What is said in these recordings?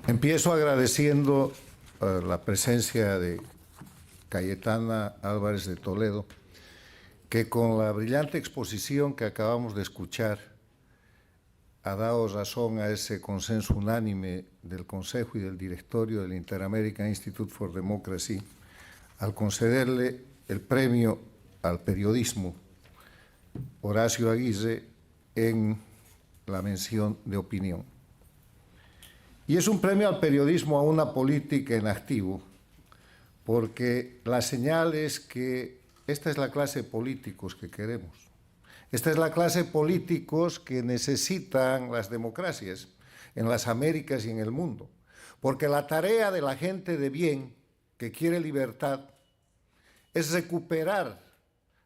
Empiezo agradeciendo la presencia de Cayetana Álvarez de Toledo, que con la brillante exposición que acabamos de escuchar ha dado razón a ese consenso unánime del Consejo y del Directorio del Inter-American Institute for Democracy al concederle el premio al periodismo Horacio Aguirre en la mención de opinión. Y es un premio al periodismo a una política en activo, porque la señal es que esta es la clase de políticos que queremos. Esta es la clase de políticos que necesitan las democracias en las Américas y en el mundo. Porque la tarea de la gente de bien, que quiere libertad, es recuperar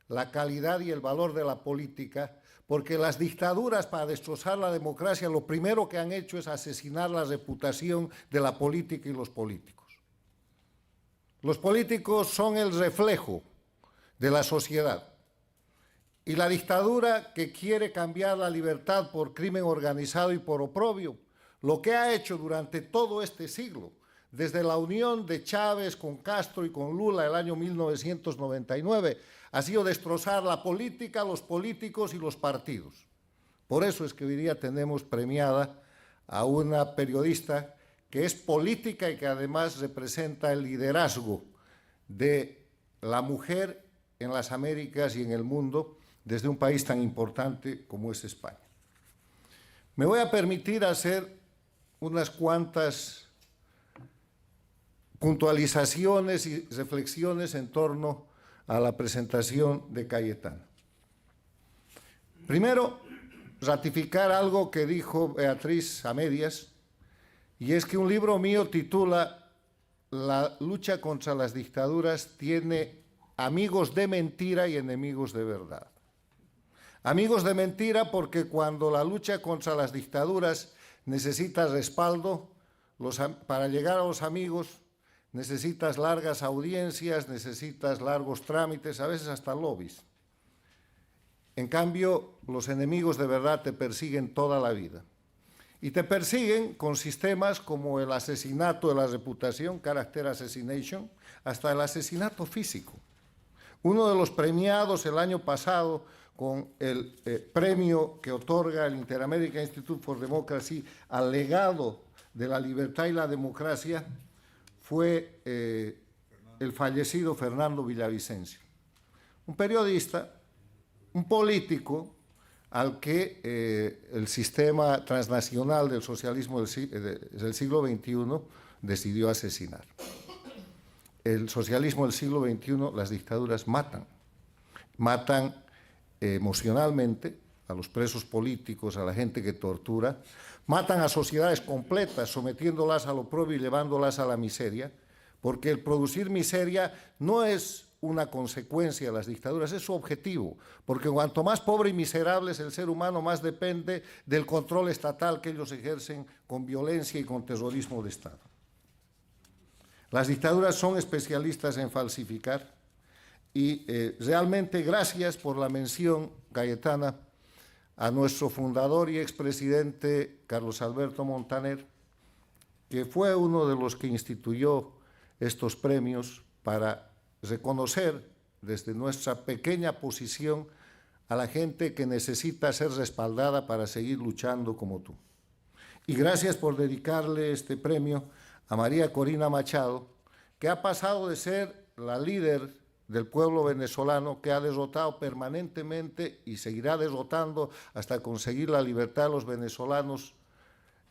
la calidad y el valor de la política, porque las dictaduras, para destrozar la democracia, lo primero que han hecho es asesinar la reputación de la política y los políticos. Los políticos son el reflejo de la sociedad. Y la dictadura que quiere cambiar la libertad por crimen organizado y por oprobio, lo que ha hecho durante todo este siglo, desde la unión de Chávez con Castro y con Lula el año 1999, ha sido destrozar la política, los políticos y los partidos. Por eso es que hoy día tenemos premiada a una periodista que es política y que además representa el liderazgo de la mujer en las Américas y en el mundo, desde un país tan importante como es España. Me voy a permitir hacer unas cuantas puntualizaciones y reflexiones en torno a la presentación de Cayetana. Primero, ratificar algo que dijo Beatriz a medias, y es que un libro mío titula La lucha contra las dictaduras tiene amigos de mentira y enemigos de verdad. Amigos de mentira porque cuando la lucha contra las dictaduras necesita respaldo, para llegar a los amigos necesitas largas audiencias, necesitas largos trámites, a veces hasta lobbies. En cambio, los enemigos de verdad te persiguen toda la vida. Y te persiguen con sistemas como el asesinato de la reputación, character assassination, hasta el asesinato físico. Uno de los premiados el año pasado con el premio que otorga el Inter-American Institute for Democracy al legado de la libertad y la democracia fue el fallecido Fernando Villavicencio, un periodista, un político al que el sistema transnacional del socialismo del siglo XXI decidió asesinar. El socialismo del siglo XXI, las dictaduras matan emocionalmente a los presos políticos, a la gente que tortura, matan a sociedades completas, sometiéndolas al oprobio y llevándolas a la miseria, porque el producir miseria no es una consecuencia de las dictaduras, es su objetivo, porque cuanto más pobre y miserable es el ser humano, más depende del control estatal que ellos ejercen con violencia y con terrorismo de Estado. Las dictaduras son especialistas en falsificar y realmente gracias por la mención, Cayetana, a nuestro fundador y expresidente Carlos Alberto Montaner, que fue uno de los que instituyó estos premios para reconocer desde nuestra pequeña posición a la gente que necesita ser respaldada para seguir luchando como tú. Y gracias por dedicarle este premio a María Corina Machado, que ha pasado de ser la líder del pueblo venezolano, que ha derrotado permanentemente y seguirá derrotando hasta conseguir la libertad de los venezolanos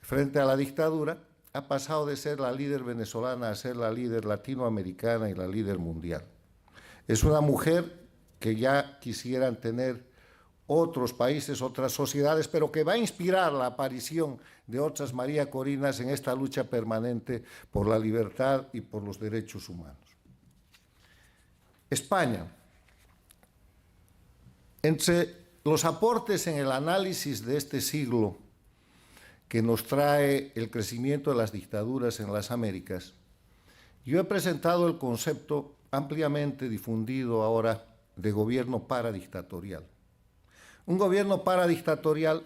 frente a la dictadura, ha pasado de ser la líder venezolana a ser la líder latinoamericana y la líder mundial. Es una mujer que ya quisieran tener otros países, otras sociedades, pero que va a inspirar la aparición de otras María Corinas en esta lucha permanente por la libertad y por los derechos humanos. España. Entre los aportes en el análisis de este siglo que nos trae el crecimiento de las dictaduras en las Américas, yo he presentado el concepto ampliamente difundido ahora de gobierno paradictatorial. Un gobierno paradictatorial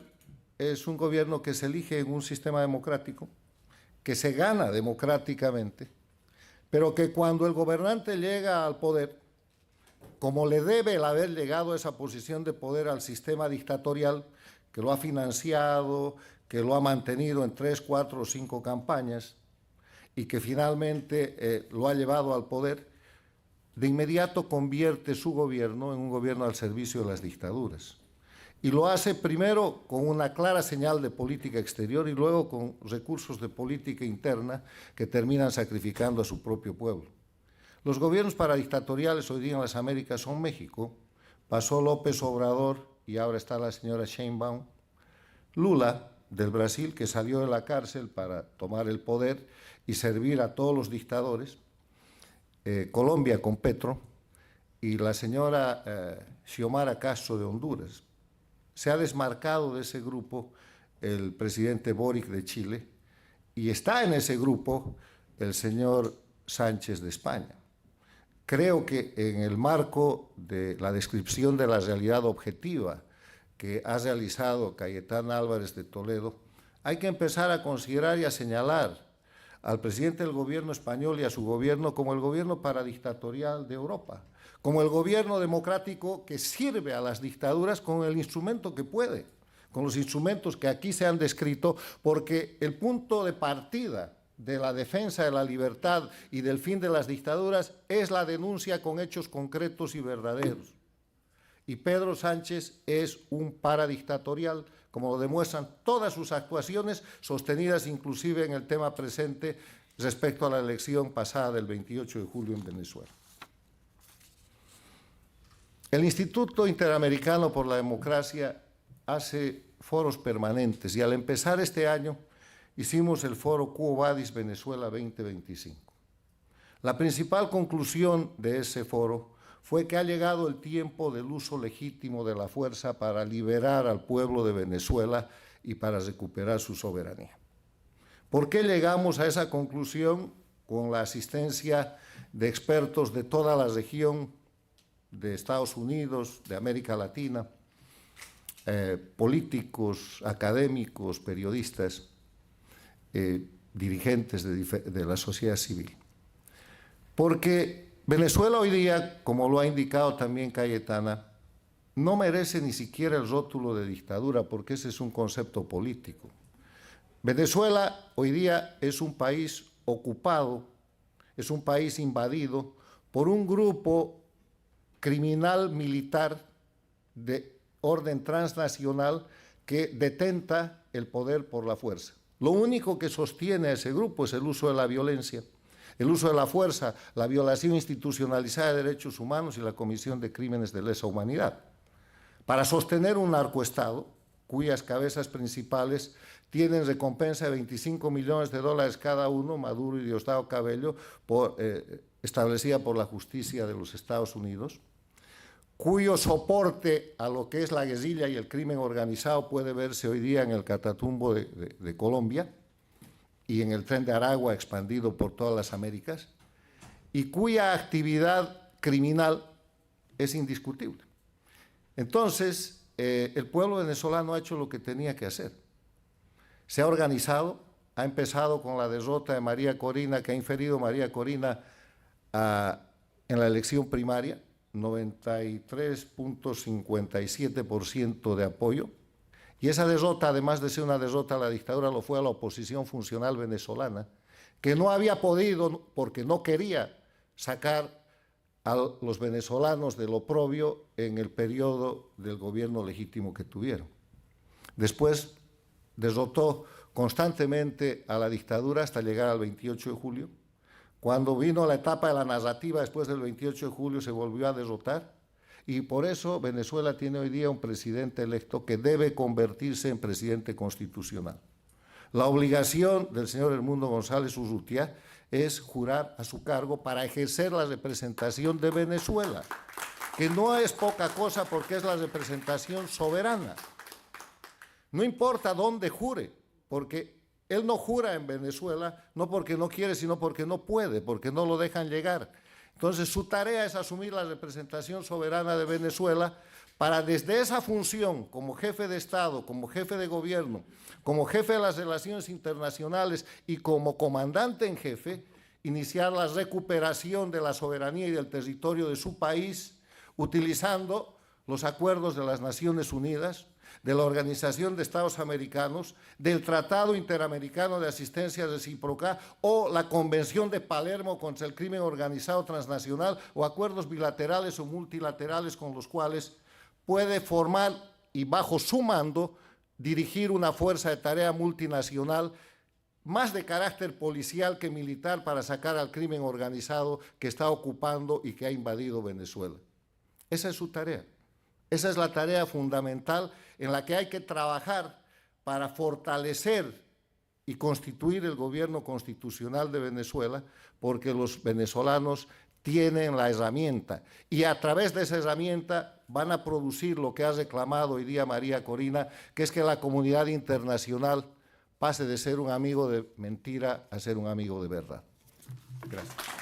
es un gobierno que se elige en un sistema democrático, que se gana democráticamente, pero que cuando el gobernante llega al poder, como le debe el haber llegado a esa posición de poder al sistema dictatorial, que lo ha financiado, que lo ha mantenido en 3, 4 o 5 campañas y que finalmente lo ha llevado al poder, de inmediato convierte su gobierno en un gobierno al servicio de las dictaduras. Y lo hace primero con una clara señal de política exterior y luego con recursos de política interna que terminan sacrificando a su propio pueblo. Los gobiernos paradictatoriales hoy día en las Américas son México, pasó López Obrador y ahora está la señora Sheinbaum, Lula del Brasil, que salió de la cárcel para tomar el poder y servir a todos los dictadores, Colombia con Petro, y la señora Xiomara Castro de Honduras. Se ha desmarcado de ese grupo el presidente Boric de Chile y está en ese grupo el señor Sánchez de España. Creo que en el marco de la descripción de la realidad objetiva que ha realizado Cayetana Álvarez de Toledo, hay que empezar a considerar y a señalar al presidente del gobierno español y a su gobierno como el gobierno paradictatorial de Europa, como el gobierno democrático que sirve a las dictaduras con el instrumento que puede, con los instrumentos que aquí se han descrito, porque el punto de partida de la defensa de la libertad y del fin de las dictaduras es la denuncia con hechos concretos y verdaderos. Y Pedro Sánchez es un paradictatorial, como lo demuestran todas sus actuaciones, sostenidas inclusive en el tema presente respecto a la elección pasada del 28 de julio en Venezuela. El Instituto Interamericano por la Democracia hace foros permanentes y al empezar este año hicimos el foro Quo Vadis Venezuela 2025. La principal conclusión de ese foro fue que ha llegado el tiempo del uso legítimo de la fuerza para liberar al pueblo de Venezuela y para recuperar su soberanía. ¿Por qué llegamos a esa conclusión? Con la asistencia de expertos de toda la región, de Estados Unidos, de América Latina, políticos, académicos, periodistas, dirigentes de la sociedad civil. Porque Venezuela hoy día, como lo ha indicado también Cayetana, no merece ni siquiera el rótulo de dictadura, porque ese es un concepto político. Venezuela hoy día es un país ocupado, es un país invadido por un grupo criminal militar de orden transnacional que detenta el poder por la fuerza. Lo único que sostiene a ese grupo es el uso de la violencia, el uso de la fuerza, la violación institucionalizada de derechos humanos y la comisión de crímenes de lesa humanidad. Para sostener un narcoestado, cuyas cabezas principales tienen recompensa de 25 millones de dólares cada uno, Maduro y Diosdado Cabello, establecida por la justicia de los Estados Unidos, cuyo soporte a lo que es la guerrilla y el crimen organizado puede verse hoy día en el Catatumbo de Colombia, y en el Tren de Aragua expandido por todas las Américas, y cuya actividad criminal es indiscutible. Entonces, el pueblo venezolano ha hecho lo que tenía que hacer. Se ha organizado, ha empezado con la derrota de María Corina, que ha inferido María Corina en la elección primaria, 93.57% de apoyo. Y esa derrota, además de ser una derrota a la dictadura, lo fue a la oposición funcional venezolana, que no había podido, porque no quería, sacar a los venezolanos del oprobio en el periodo del gobierno legítimo que tuvieron. Después derrotó constantemente a la dictadura hasta llegar al 28 de julio. Cuando vino la etapa de la narrativa después del 28 de julio se volvió a derrotar. Y por eso Venezuela tiene hoy día un presidente electo que debe convertirse en presidente constitucional. La obligación del señor Edmundo González Urrutia es jurar a su cargo para ejercer la representación de Venezuela, que no es poca cosa porque es la representación soberana. No importa dónde jure, porque él no jura en Venezuela, no porque no quiere, sino porque no puede, porque no lo dejan llegar. Entonces, su tarea es asumir la representación soberana de Venezuela para, desde esa función, como jefe de Estado, como jefe de gobierno, como jefe de las relaciones internacionales y como comandante en jefe, iniciar la recuperación de la soberanía y del territorio de su país, utilizando los acuerdos de las Naciones Unidas, de la Organización de Estados Americanos, del Tratado Interamericano de Asistencia Recíproca o la Convención de Palermo contra el Crimen Organizado Transnacional o acuerdos bilaterales o multilaterales con los cuales puede formar y bajo su mando dirigir una fuerza de tarea multinacional más de carácter policial que militar para sacar al crimen organizado que está ocupando y que ha invadido Venezuela. Esa es su tarea. Esa es la tarea fundamental en la que hay que trabajar para fortalecer y constituir el gobierno constitucional de Venezuela, porque los venezolanos tienen la herramienta y a través de esa herramienta van a producir lo que ha reclamado hoy día María Corina, que es que la comunidad internacional pase de ser un amigo de mentira a ser un amigo de verdad. Gracias.